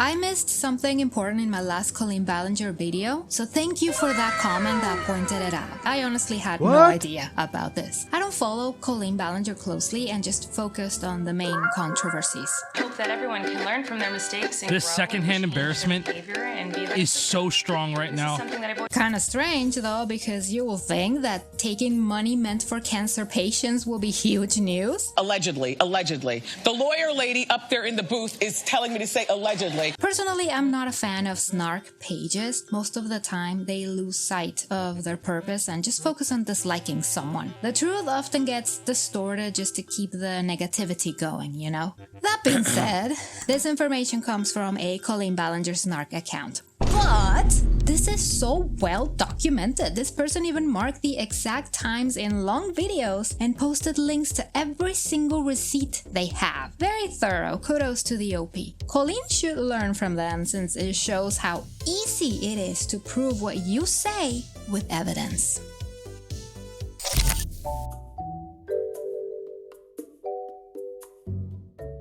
I missed something important in my last Colleen Ballinger video, so thank you for that comment that pointed it out. I honestly had no idea about this. I don't follow Colleen Ballinger closely and just focused on the main controversies. I hope that everyone can learn from their mistakes and this secondhand embarrassment is so strong right now. Kinda strange though, because you will think that taking money meant for cancer patients will be huge news. Allegedly. The lawyer lady up there in the booth is telling me to say allegedly. Personally, I'm not a fan of snark pages. Most of the time, they lose sight of their purpose and just focus on disliking someone. The truth often gets distorted just to keep the negativity going, you know? That being said, this information comes from a Colleen Ballinger snark account. But this is so well documented. This person even marked the exact times in long videos and posted links to every single receipt they have. Very thorough. Kudos to the OP. Colleen should learn from them, since it shows how easy it is to prove what you say with evidence.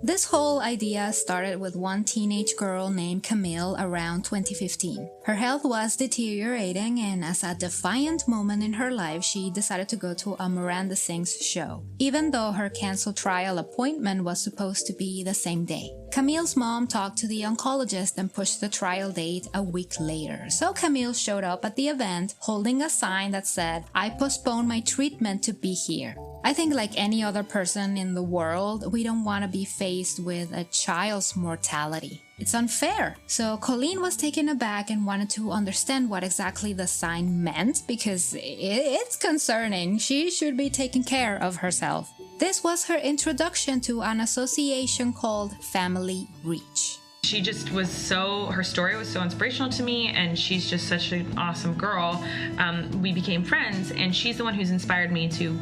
This whole idea started with one teenage girl named Camille around 2015. Her health was deteriorating, and as a defiant moment in her life, she decided to go to a Miranda Sings show, even though her canceled trial appointment was supposed to be the same day. Camille's mom talked to the oncologist and pushed the trial date a week later, so Camille showed up at the event holding a sign that said, "I postponed my treatment to be here." I think like any other person in the world, we don't want to be faced with a child's mortality. It's unfair. So Colleen was taken aback and wanted to understand what exactly the sign meant, because it's concerning. She should be taking care of herself. This was her introduction to an association called Family Reach. She just was her story was so inspirational to me, and she's just such an awesome girl. We became friends, and she's the one who's inspired me to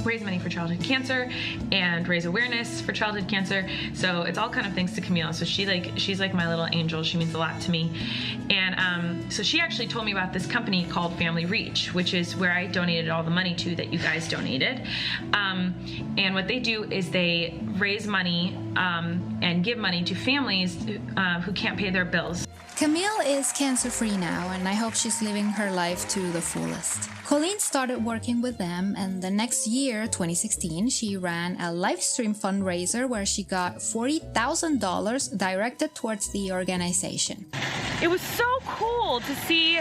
raise money for childhood cancer and raise awareness for childhood cancer. So it's all kind of thanks to Camille. So she's like my little angel. She means a lot to me. And so she actually told me about this company called Family Reach, which is where I donated all the money to that you guys donated. And what they do is they raise money and give money to families who can't pay their bills. Camille is cancer-free now, and I hope she's living her life to the fullest. Colleen started working with them, and the next year, 2016, she ran a live stream fundraiser where she got $40,000 directed towards the organization. It was so cool to see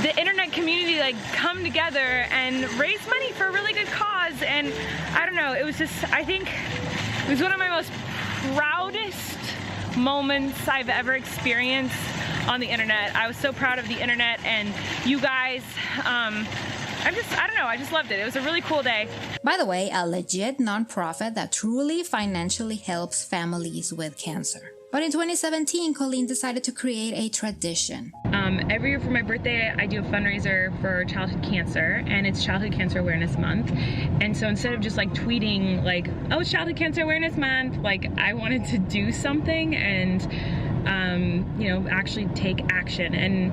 the internet community come together and raise money for a really good cause, and I don't know, it was just, I think it was one of my most proudest moments I've ever experienced on the internet. I was so proud of the internet and you guys. I just loved it. It was a really cool day. By the way, a legit nonprofit that truly financially helps families with cancer. But in 2017, Colleen decided to create a tradition. Every year for my birthday, I do a fundraiser for childhood cancer, and it's Childhood Cancer Awareness Month. And so instead of just tweeting oh, it's Childhood Cancer Awareness Month, I wanted to do something and, actually take action. And,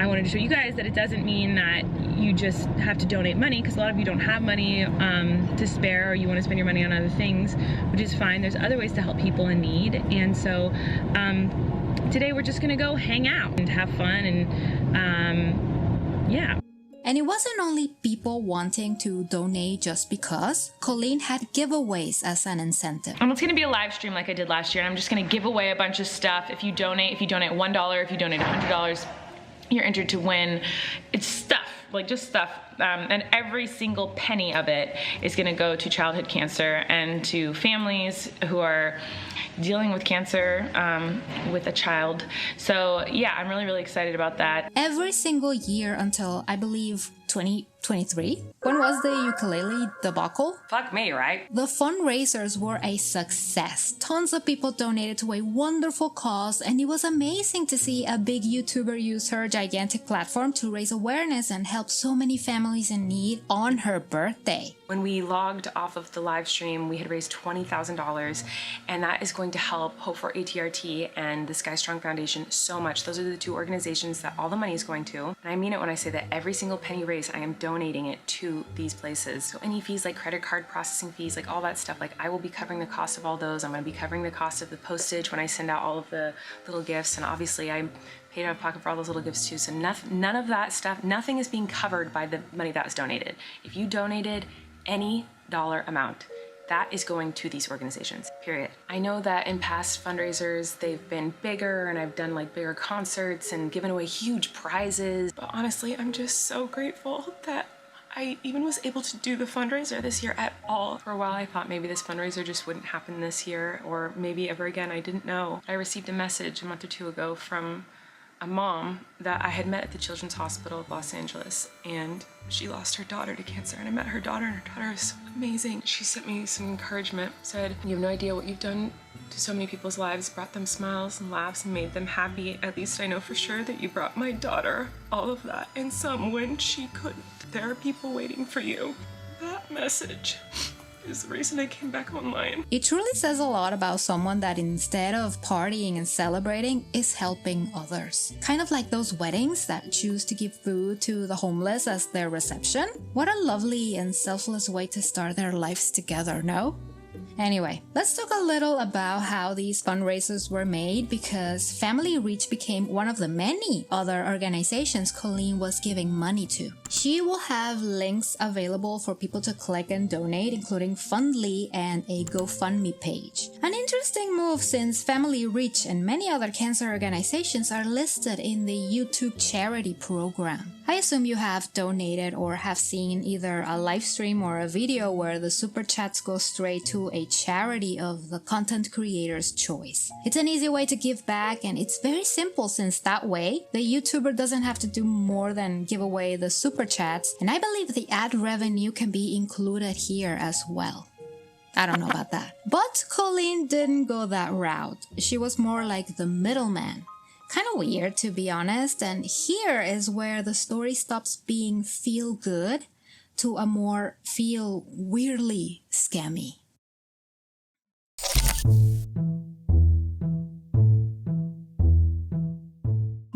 I wanted to show you guys that it doesn't mean that you just have to donate money, because a lot of you don't have money to spare, or you want to spend your money on other things, which is fine. There's other ways to help people in need. And so today we're just gonna go hang out and have fun, and yeah. And it wasn't only people wanting to donate just because. Colleen had giveaways as an incentive. It's gonna be a live stream like I did last year, and I'm just gonna give away a bunch of stuff. If you donate $1, if you donate $100, you're entered to win. It's stuff, just stuff. And every single penny of it is gonna go to childhood cancer and to families who are dealing with cancer with a child. So yeah, I'm really, really excited about that. Every single year until, I believe, 2023? When was the ukulele debacle? Fuck me, right? The fundraisers were a success. Tons of people donated to a wonderful cause, and it was amazing to see a big YouTuber use her gigantic platform to raise awareness and help so many families in need on her birthday. When we logged off of the live stream, we had raised $20,000, and that is going to help Hope for ATRT and the Sky Strong Foundation so much. Those are the two organizations that all the money is going to. And I mean it when I say that every single penny raised, I am donating donating it to these places. So any fees like credit card processing fees, like all that stuff, like I will be covering the cost of all those. I'm going to be covering the cost of the postage when I send out all of the little gifts. And obviously I paid out of pocket for all those little gifts too. So none of that stuff, nothing is being covered by the money that was donated. If you donated any dollar amount, that is going to these organizations, period. I know that in past fundraisers, they've been bigger and I've done like bigger concerts and given away huge prizes. But honestly, I'm just so grateful that I even was able to do the fundraiser this year at all. For a while, I thought maybe this fundraiser just wouldn't happen this year or maybe ever again. I didn't know. I received a message a month or two ago from a mom that I had met at the Children's Hospital of Los Angeles, and she lost her daughter to cancer, and I met her daughter, and her daughter is amazing. She sent me some encouragement, said, "You have no idea what you've done to so many people's lives, brought them smiles and laughs and made them happy. At least I know for sure that you brought my daughter all of that and some when she couldn't. There are people waiting for you." That message is the reason I came back online. It truly says a lot about someone that instead of partying and celebrating is helping others. Kind of like those weddings that choose to give food to the homeless as their reception. What a lovely and selfless way to start their lives together, no? Anyway, let's talk a little about how these fundraisers were made, because Family Reach became one of the many other organizations Colleen was giving money to. She will have links available for people to click and donate, including Fundly and a GoFundMe page. An interesting move, since Family Reach and many other cancer organizations are listed in the YouTube charity program. I assume you have donated or have seen either a live stream or a video where the super chats go straight to a charity of the content creator's choice. It's an easy way to give back, and it's very simple, since that way the YouTuber doesn't have to do more than give away the super chats, and I believe the ad revenue can be included here as well. I don't know about that. But Colleen didn't go that route. She was more like the middleman. Kind of weird, to be honest, and here is where the story stops being feel good to a more feel weirdly scammy.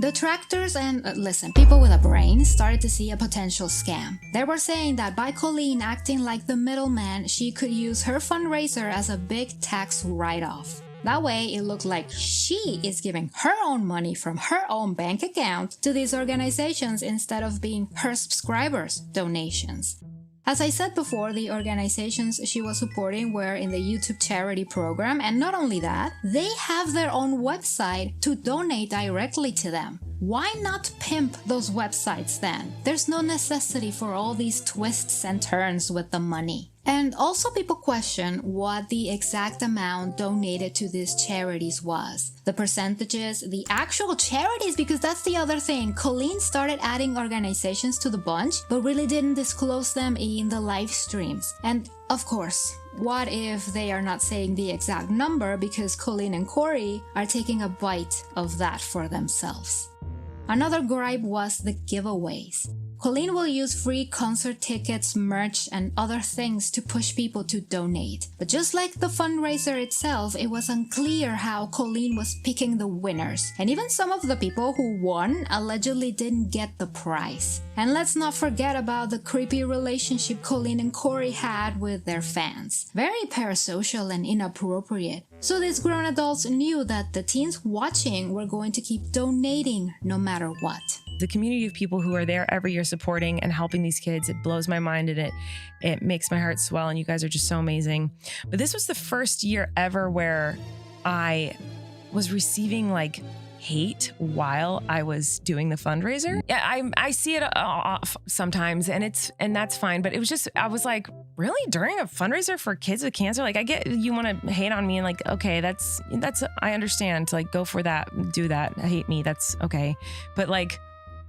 Detractors and, people with a brain started to see a potential scam. They were saying that by Colleen acting like the middleman, she could use her fundraiser as a big tax write-off. That way, it looked like she is giving her own money from her own bank account to these organizations instead of being her subscribers' donations. As I said before, the organizations she was supporting were in the YouTube charity program, and not only that, they have their own website to donate directly to them. Why not pimp those websites then? There's no necessity for all these twists and turns with the money. And also people question what the exact amount donated to these charities was. The percentages, the actual charities, because that's the other thing. Colleen started adding organizations to the bunch, but really didn't disclose them in the live streams. And of course, what if they are not saying the exact number because Colleen and Kory are taking a bite of that for themselves? Another gripe was the giveaways. Colleen will use free concert tickets, merch, and other things to push people to donate. But just like the fundraiser itself, it was unclear how Colleen was picking the winners. And even some of the people who won allegedly didn't get the prize. And let's not forget about the creepy relationship Colleen and Kory had with their fans. Very parasocial and inappropriate. So these grown adults knew that the teens watching were going to keep donating no matter what. The community of people who are there every year supporting and helping these kids, it blows my mind, and it makes my heart swell, and you guys are just so amazing. But this was the first year ever where I was receiving like hate while I was doing the fundraiser. Yeah, I see it sometimes, and that's fine. But it was just, I was like, really, during a fundraiser for kids with cancer? Like, I get you want to hate on me, and like, okay, that's I understand. Like, go for that, do that. Hate me, that's okay. But like,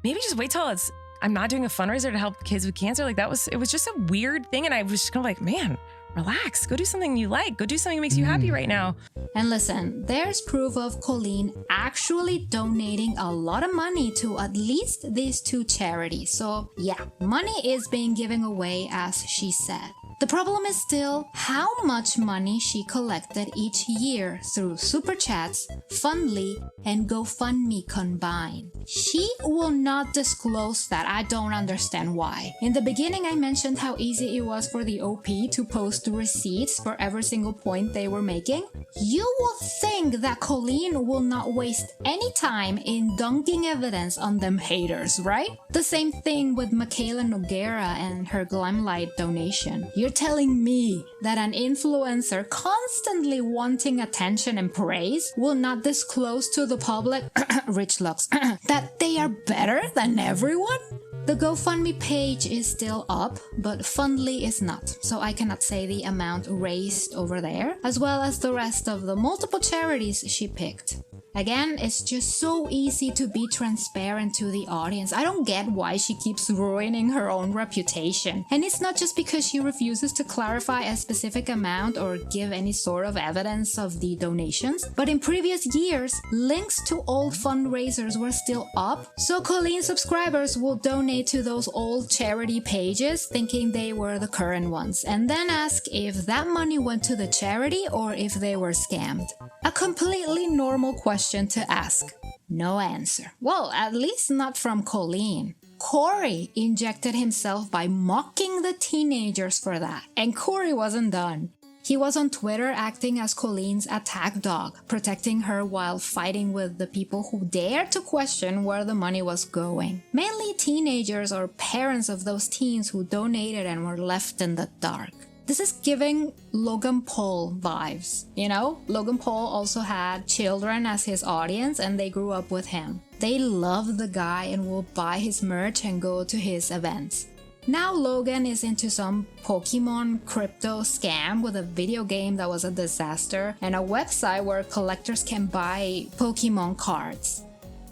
maybe just wait till I'm not doing a fundraiser to help kids with cancer. Like, it was just a weird thing, and I was just kind of like, man, relax, go do something you like, go do something that makes you happy right now. And listen, there's proof of Colleen actually donating a lot of money to at least these two charities. So yeah, money is being given away as she said. The problem is still how much money she collected each year through Super Chats, Fundly, and GoFundMe combined. She will not disclose that. I don't understand why. In the beginning, I mentioned how easy it was for the OP to post receipts for every single point they were making. You will think that Colleen will not waste any time in dunking evidence on them haters, right? The same thing with Michaela Noguera and her Glimelight donation. You're telling me that an influencer constantly wanting attention and praise will not disclose to the public, Rich Lux, that they are better than everyone? The GoFundMe page is still up, but Fundly is not, so I cannot say the amount raised over there, as well as the rest of the multiple charities she picked. Again, it's just so easy to be transparent to the audience. I don't get why she keeps ruining her own reputation. And it's not just because she refuses to clarify a specific amount or give any sort of evidence of the donations, but in previous years, links to old fundraisers were still up, so Colleen subscribers will donate to those old charity pages thinking they were the current ones, and then ask if that money went to the charity or if they were scammed. A completely normal question to ask. No answer. Well, at least not from Colleen. Kory injected himself by mocking the teenagers for that. And Kory wasn't done. He was on Twitter acting as Colleen's attack dog, protecting her while fighting with the people who dared to question where the money was going. Mainly teenagers or parents of those teens who donated and were left in the dark. This is giving Logan Paul vibes. You know, Logan Paul also had children as his audience and they grew up with him. They love the guy and will buy his merch and go to his events. Now Logan is into some Pokemon crypto scam with a video game that was a disaster and a website where collectors can buy Pokemon cards.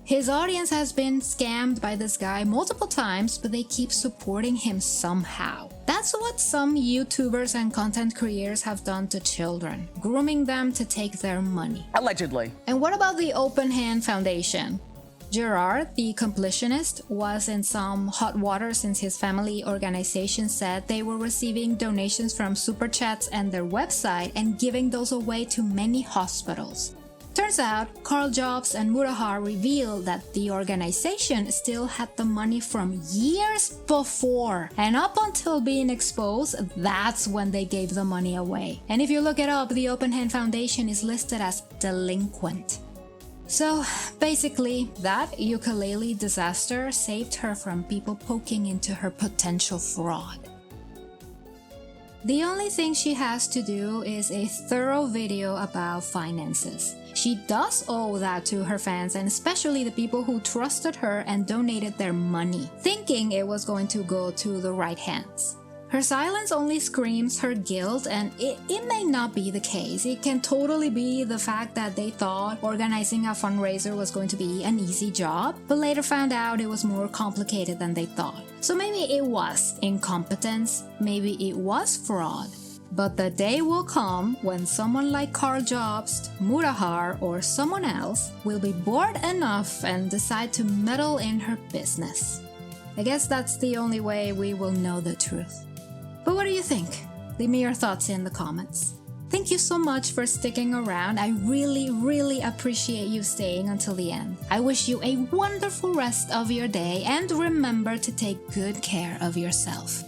His audience has been scammed by this guy multiple times, but they keep supporting him somehow. That's what some YouTubers and content creators have done to children, grooming them to take their money. Allegedly. And what about the Open Hand Foundation? Jirard, the Completionist, was in some hot water since his family organization said they were receiving donations from Super Chats and their website and giving those away to many hospitals. Turns out, Karl Jobst and Mutahar revealed that the organization still had the money from years before, and up until being exposed, that's when they gave the money away. And if you look it up, the Open Hand Foundation is listed as delinquent. So basically, that ukulele disaster saved her from people poking into her potential fraud. The only thing she has to do is a thorough video about finances. She does owe that to her fans and especially the people who trusted her and donated their money, thinking it was going to go to the right hands. Her silence only screams her guilt, and it may not be the case. It can totally be the fact that they thought organizing a fundraiser was going to be an easy job, but later found out it was more complicated than they thought. So maybe it was incompetence, maybe it was fraud. But the day will come when someone like Karl Jobst, Mutahar, or someone else will be bored enough and decide to meddle in her business. I guess that's the only way we will know the truth. But what do you think? Leave me your thoughts in the comments. Thank you so much for sticking around. I really appreciate you staying until the end. I wish you a wonderful rest of your day and remember to take good care of yourself.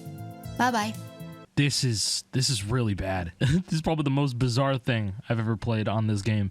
Bye bye. This is really bad. This is probably the most bizarre thing I've ever played on this game.